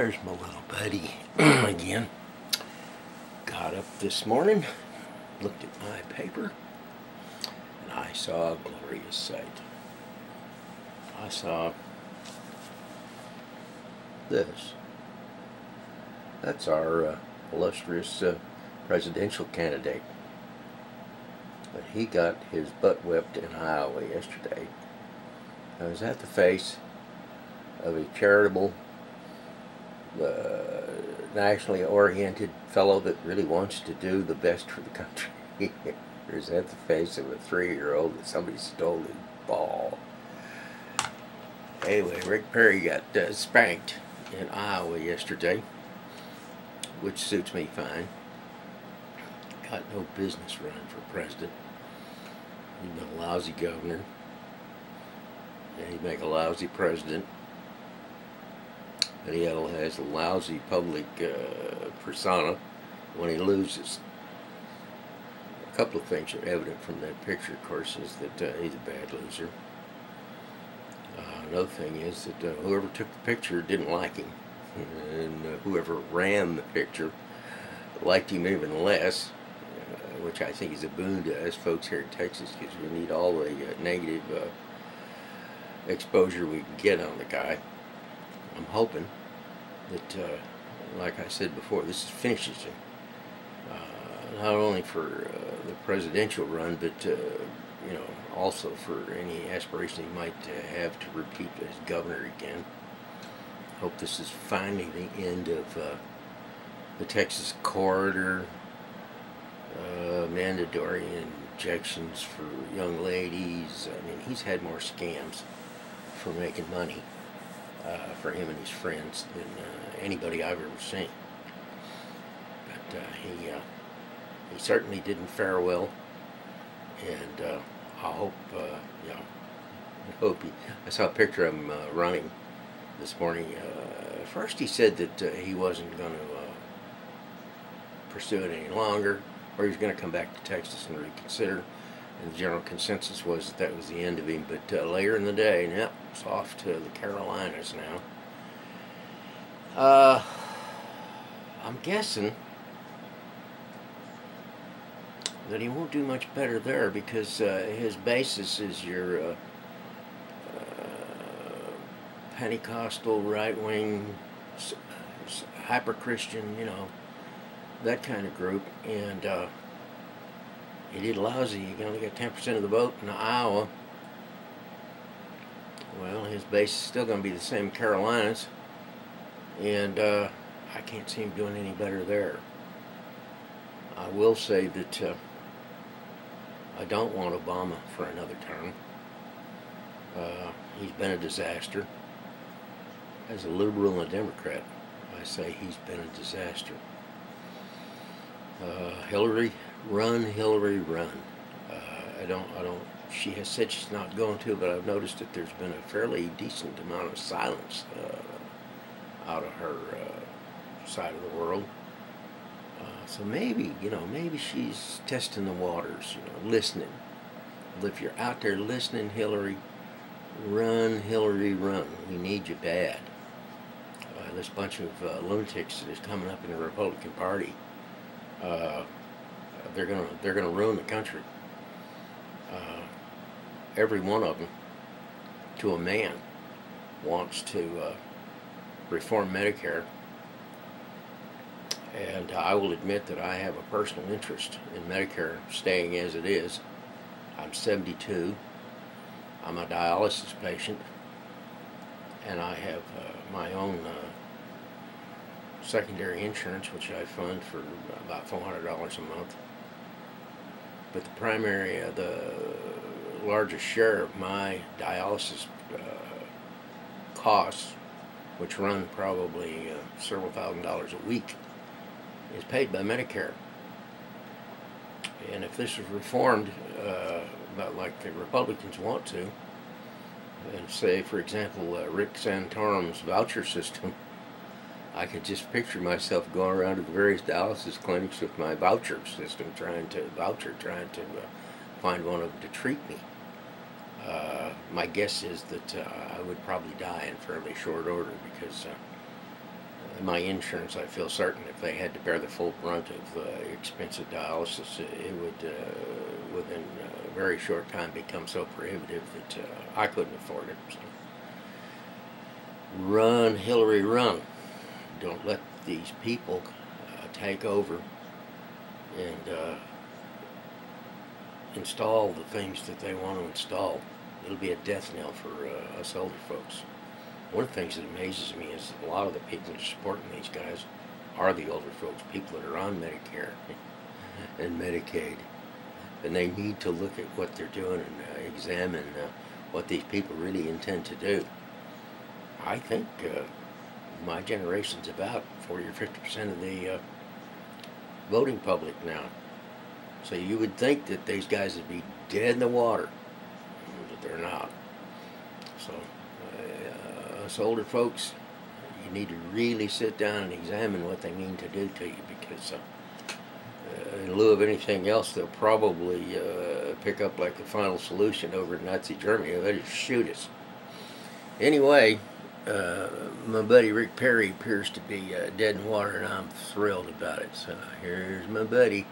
There's my little buddy again. Got up this morning, looked at my paper, and I saw a glorious sight. I saw this. That's our illustrious presidential candidate. But he got his butt whipped in Iowa yesterday. Now, is that the face of a charitable, nationally oriented fellow that really wants to do the best for the country? Or is that the face of a 3-year-old that somebody stole his ball? Anyway, Rick Perry got spanked in Iowa yesterday, which suits me fine. Got no business running for president. He's been a lousy governor, and he'd make a lousy president. But he has a lousy public persona when he loses. A couple of things are evident from that picture, of course, is that he's a bad loser. Another thing is that whoever took the picture didn't like him, and whoever ran the picture liked him even less, which I think is a boon to us folks here in Texas, because we need all the negative exposure we can get on the guy. I'm hoping that, like I said before, this finishes him. Not only for the presidential run, but you know, also for any aspiration he might have to repeat as governor again. Hope this is finally the end of the Texas corridor, mandatory injections for young ladies. I mean, he's had more scams for making money for him and his friends than anybody I've ever seen. But he certainly didn't fare well, and I hope, yeah, I saw a picture of him running this morning. First he said that he wasn't going to pursue it any longer, or he was going to come back to Texas and reconsider. And the general consensus was that that was the end of him. But later in the day, yep, it's off to the Carolinas now. I'm guessing that he won't do much better there, because his basis is your Pentecostal, right-wing, hyper-Christian, you know, that kind of group. And he did lousy. He only got 10% of the vote in Iowa. Well, his base is still going to be the same Carolinas, and I can't see him doing any better there. I will say that I don't want Obama for another term. He's been a disaster. As a liberal and a Democrat, I say he's been a disaster. Hillary, run, Hillary, run. She has said she's not going to, but I've noticed that there's been a fairly decent amount of silence out of her side of the world. So maybe, you know, maybe she's testing the waters, you know, listening. Well, if you're out there listening, Hillary, run, Hillary, run. We need you bad. This bunch of lunatics that is coming up in the Republican Party, they're gonna ruin the country. Every one of them, to a man, wants to reform Medicare, and I will admit that I have a personal interest in Medicare staying as it is. I'm 72. I'm a dialysis patient, and I have my own secondary insurance, which I fund for about $400 a month. But the primary, the largest share of my dialysis costs, which run probably several $1,000s a week, is paid by Medicare. And if this is reformed, about like the Republicans want to, and say, for example, Rick Santorum's voucher system, I could just picture myself going around to the various dialysis clinics with my voucher system, trying to find one of them to treat me. My guess is that I would probably die in fairly short order, because my insurance, I feel certain, if they had to bear the full brunt of expensive dialysis, it would, within a very short time, become so prohibitive that I couldn't afford it. So. Run, Hillary, run. Don't let these people take over and install the things that they want to install. It'll be a death knell for us older folks. One of the things that amazes me is a lot of the people that are supporting these guys are the older folks, people that are on Medicare and Medicaid. And they need to look at what they're doing and examine what these people really intend to do. I think my generation's about 40 or 50% of the voting public now. So you would think that these guys would be dead in the water, but they're not. So us older folks, you need to really sit down and examine what they mean to do to you, because in lieu of anything else, they'll probably pick up like the final solution over in Nazi Germany. They'll just shoot us. Anyway, my buddy Rick Perry appears to be dead in water, and I'm thrilled about it. So here's my buddy.